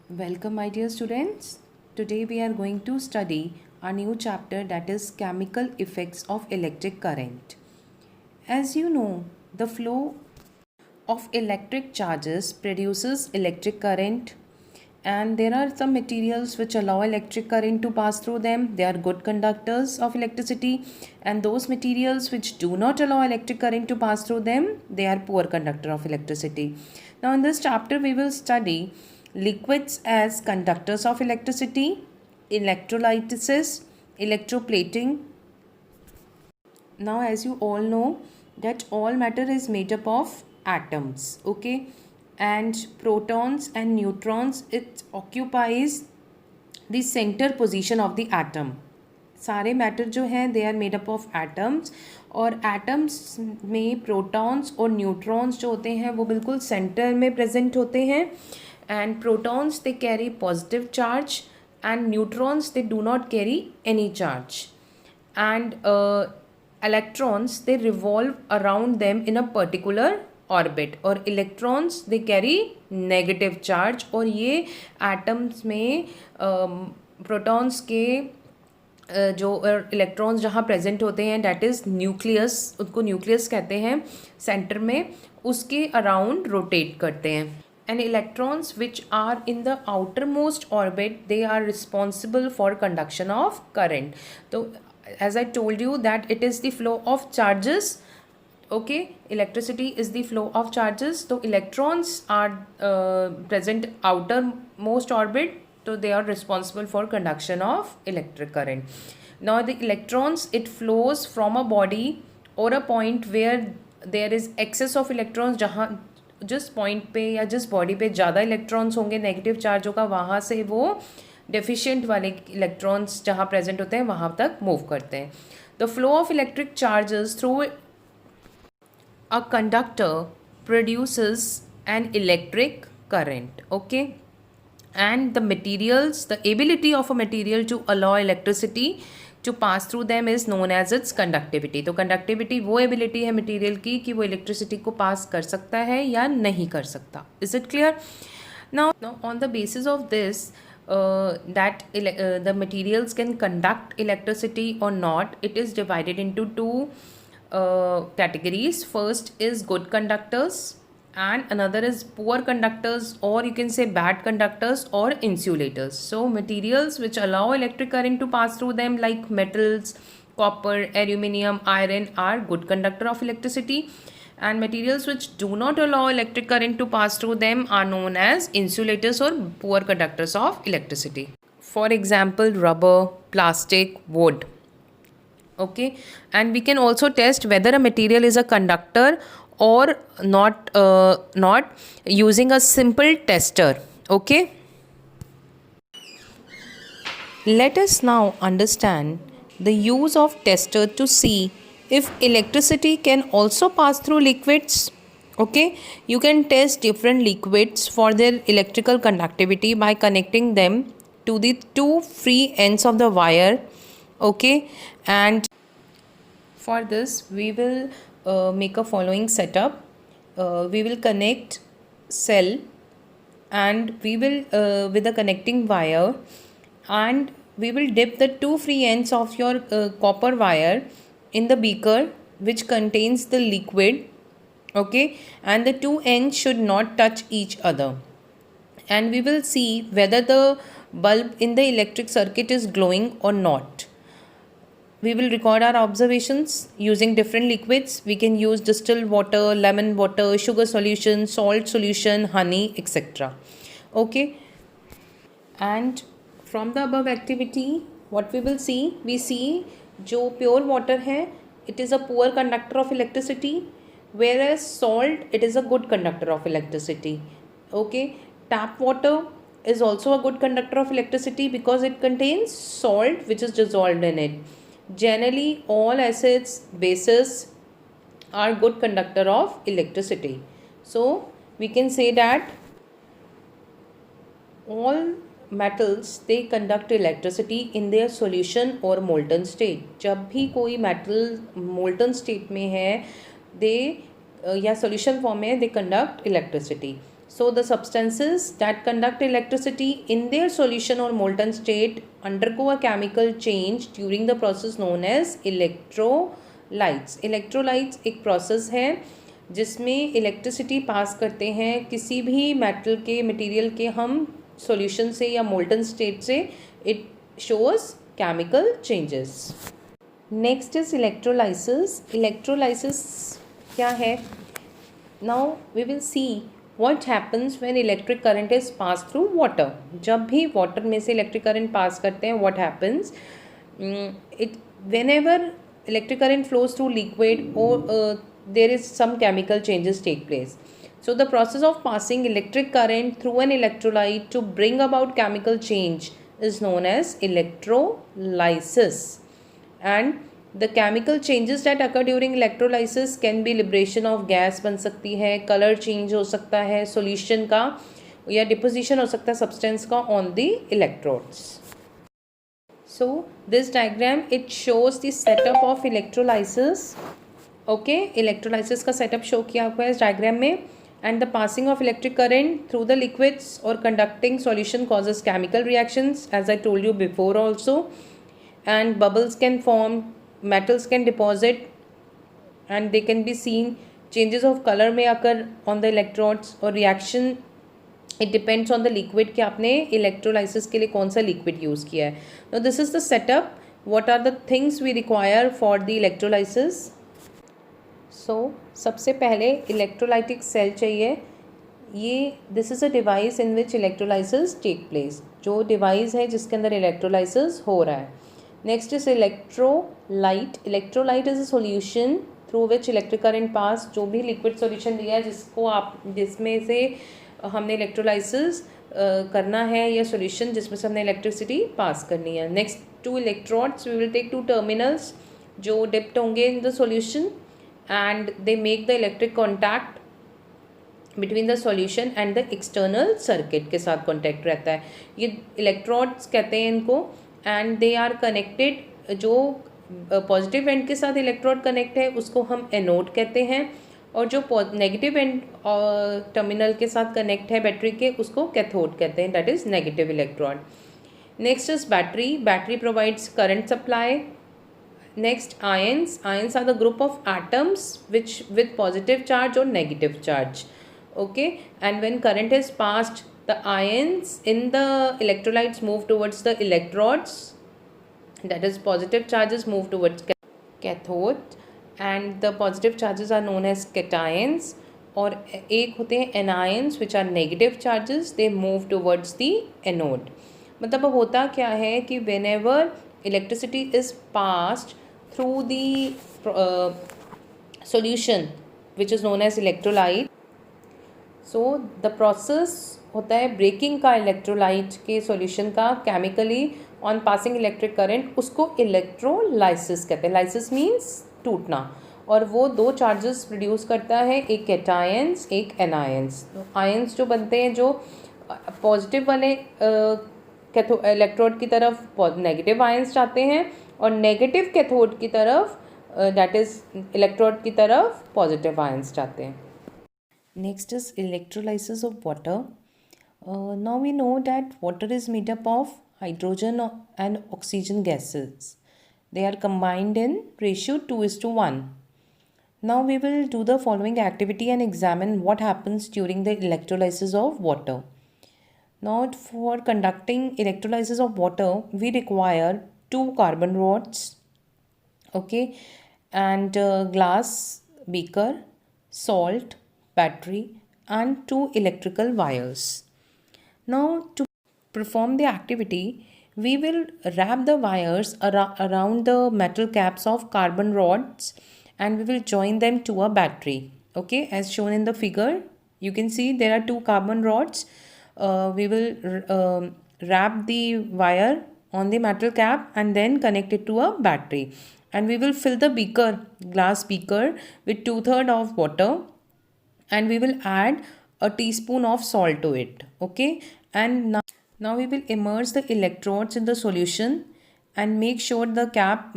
Welcome, my dear students. Today we are going to study a new chapter, that is chemical effects of electric current. As you know, the flow of electric charges produces electric current, and there are some materials which allow electric current to pass through them. They are good conductors of electricity, and those materials which do not allow electric current to pass through them, they are poor conductor of electricity. Now in this chapter we will study liquids as conductors of electricity, electrolysis, electroplating. Now as you all know that all matter is made up of atoms, okay, and protons and neutrons, it occupies the center position of the atom. सारे matter जो हैं they are made up of atoms, और atoms में protons और neutrons जो होते हैं वो बिल्कुल सेंटर में प्रेजेंट होते हैं. And protons they carry positive charge and neutrons they do not carry any charge. And electrons they revolve around them in a particular orbit, और electrons they carry negative charge. और ये atoms में protons के जो electrons जहाँ present होते हैं that is nucleus, उसको न्यूक्लियस कहते हैं, सेंटर में उसके अराउंड रोटेट करते हैं. And electrons which are in the outer most orbit they are responsible for conduction of current. तो as I told you that it is the flow of charges, okay, electricity is the flow of charges. So electrons are present outermost orbit, so they are responsible for conduction of electric current. Now the electrons, it flows from a body or a point where there is excess of electrons. जहाँ जिस point पे या जिस body पे ज़्यादा electrons होंगे, negative charge होगा, वहाँ से वो डेफिशिएंट वाले इलेक्ट्रॉन्स जहाँ प्रेजेंट होते हैं वहाँ तक मूव करते हैं. The flow of electric charges through a conductor produces an electric current, okay. And the materials, the ability of a material to allow electricity to pass through them is known as its conductivity. तो conductivity वो ability है material की कि वो electricity को पास कर सकता है या नहीं कर सकता. Is it clear? Now on the basis of this that the materials can conduct electricity or not, it is divided into two categories. First is good conductors and another is poor conductors, or you can say bad conductors or insulators. So materials which allow electric current to pass through them, like metals, copper, aluminium, iron, are good conductor of electricity, and materials which do not allow electric current to pass through them are known as insulators or poor conductors of electricity. For example, rubber, plastic, wood, okay. And we can also test whether a material is a conductor or not using a simple tester, okay. Let us now understand the use of tester to see if electricity can also pass through liquids, okay. You can test different liquids for their electrical conductivity by connecting them to the two free ends of the wire, okay. And for this we will make a following setup. We will connect cell, and we will with the connecting wire, and we will dip the two free ends of your copper wire in the beaker which contains the liquid, okay. And the two ends should not touch each other, and we will see whether the bulb in the electric circuit is glowing or not. We will record our observations using different liquids. We can use distilled water, lemon water, sugar solution, salt solution, honey, etc., okay. And from the above activity, what we will see, we see जो pure water है it is a poor conductor of electricity, whereas salt it is a good conductor of electricity, okay. Tap water is also a good conductor of electricity because it contains salt which is dissolved in it. Generally all acids, bases are good conductor of electricity. So we can say that all metals they conduct electricity in their solution or molten state. जब भी कोई metal molten state में है, they या solution form में they conduct electricity. So the substances that conduct electricity in their solution or molten state undergo a chemical change during the process known as electrolytes. Electrolytes एक process है जिसमें electricity pass करते हैं किसी भी metal के material के हम सॉल्यूशन से या मोल्टन स्टेट से. It shows chemical changes. Next is electrolysis. Electrolysis क्या है? Now we will see what happens when electric current is passed through water. जब भी water में से electric current pass करते हैं, what happens? It whenever electric current flows through liquid or there is some chemical changes take place. So the process of passing electric current through an electrolyte to bring about chemical change is known as electrolysis. And the chemical changes that occur during electrolysis can be liberation of gas बन सकती है, color change हो सकता है solution का, या deposition हो सकता है substance का on the electrodes. So this diagram it shows the setup of electrolysis. Okay, electrolysis का setup show किया हुआ है इस diagram में. And the passing of electric current through the liquids or conducting solution causes chemical reactions, as I told you before also. And bubbles can form, metals can deposit, and they can be seen. Changes of color may occur on the electrodes or reaction. It depends on the liquid कि आपने electrolysis के लिए कौन सा liquid use किया है. Now this is the setup. What are the things we require for the electrolysis? So सबसे पहले electrolytic cell चाहिए. ये this is a device in which electrolysis take place. जो device है जिसके अंदर electrolysis हो रहा है. Next is electrolyte. Electrolyte is a solution through which electric current pass. जो भी liquid solution दिया है जिसको आप जिसमें से हमने electrolysis करना है या solution जिसमें से हमने electricity pass करनी है. Next two electrodes. We will take two terminals जो dipped होंगे in the solution and they make the electric contact between the solution and the external circuit के साथ contact रहता है. ये electrodes कहते हैं इनको. And they are connected. जो पॉजिटिव एंड के साथ इलेक्ट्रोड कनेक्ट है उसको हम एनोड कहते हैं, और जो नेगेटिव एंड टर्मिनल के साथ कनेक्ट है बैटरी के उसको कैथोड कहते हैं, that is negative electron. Next is battery. Battery provides current supply. Next ions. Ions are the group of atoms which with positive charge और negative charge. Okay, and when current is passed the ions in the electrolytes move towards the electrodes, that is positive charges move towards cathode and the positive charges are known as cations. और एक होते हैं anions which are negative charges, they move towards the anode. मतलब अब होता क्या है कि whenever electricity is passed through the solution which is known as electrolyte, so the process होता है ब्रेकिंग का इलेक्ट्रोलाइट के सॉल्यूशन का chemically on passing electric current, उसको इलेक्ट्रोलाइसिस कहते हैं. लाइसिस मीन्स टूटना. और वो दो चार्जेस प्रोड्यूस करता है, एक कैटायंस एक एनायंस. तो आयंस जो बनते हैं जो पॉजिटिव वाले इलेक्ट्रोड की तरफ नेगेटिव आयंस जाते हैं और नेगेटिव कैथोड की तरफ दैट इज इलेक्ट्रोड की तरफ पॉजिटिव आयंस जाते हैं. Next is electrolysis of water. Now we know that water is made up of hydrogen and oxygen gases. They are combined in ratio 2:1. Now we will do the following activity and examine what happens during the electrolysis of water. Now for conducting electrolysis of water, we require two carbon rods, okay, and glass beaker, salt, battery, and two electrical wires. Now to perform the activity, we will wrap the wires around the metal caps of carbon rods and we will join them to a battery. Okay, as shown in the figure, you can see there are two carbon rods. We will wrap the wire on the metal cap and then connect it to a battery. And we will fill the beaker, glass beaker, with 2/3 of water and we will add a teaspoon of salt to it. Okay, and now we will immerse the electrodes in the solution and make sure the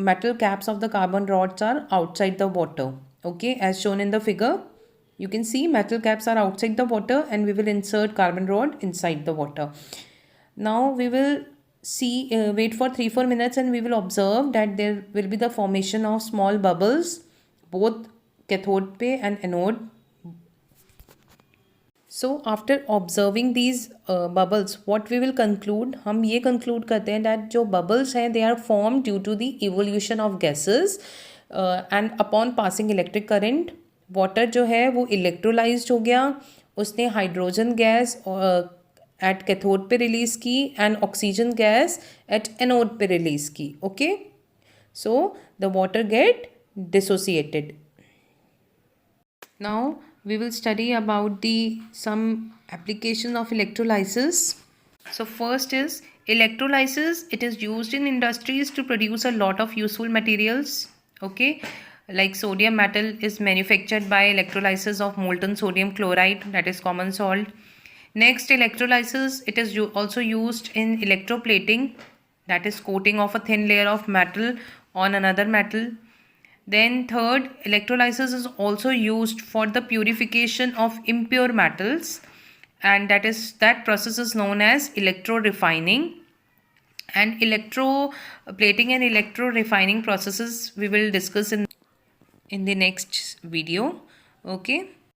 metal caps of the carbon rods are outside the water. Okay, as shown in the figure. You can see metal caps are outside the water and we will insert carbon rod inside the water. Now we will see, wait for 3-4 minutes and we will observe that there will be the formation of small bubbles both cathode pe and anode. So after observing these bubbles, what we will conclude, हम ये conclude करते हैं that जो bubbles हैं they are formed due to the evolution of gases and upon passing electric current, water जो है वो electrolyzed हो गया, उसने hydrogen gas at cathode पे release की and oxygen gas at anode पे release की. Okay, so the water get dissociated. Now we will study about the some application of electrolysis. So first is electrolysis. It is used in industries to produce a lot of useful materials. Okay, like sodium metal is manufactured by electrolysis of molten sodium chloride, that is common salt. Next, electrolysis, it is also used in electroplating, that is coating of a thin layer of metal on another metal. Then third, electrolysis is also used for the purification of impure metals, and that process is known as electro-refining. And electroplating and electro-refining processes we will discuss in the next video. Okay.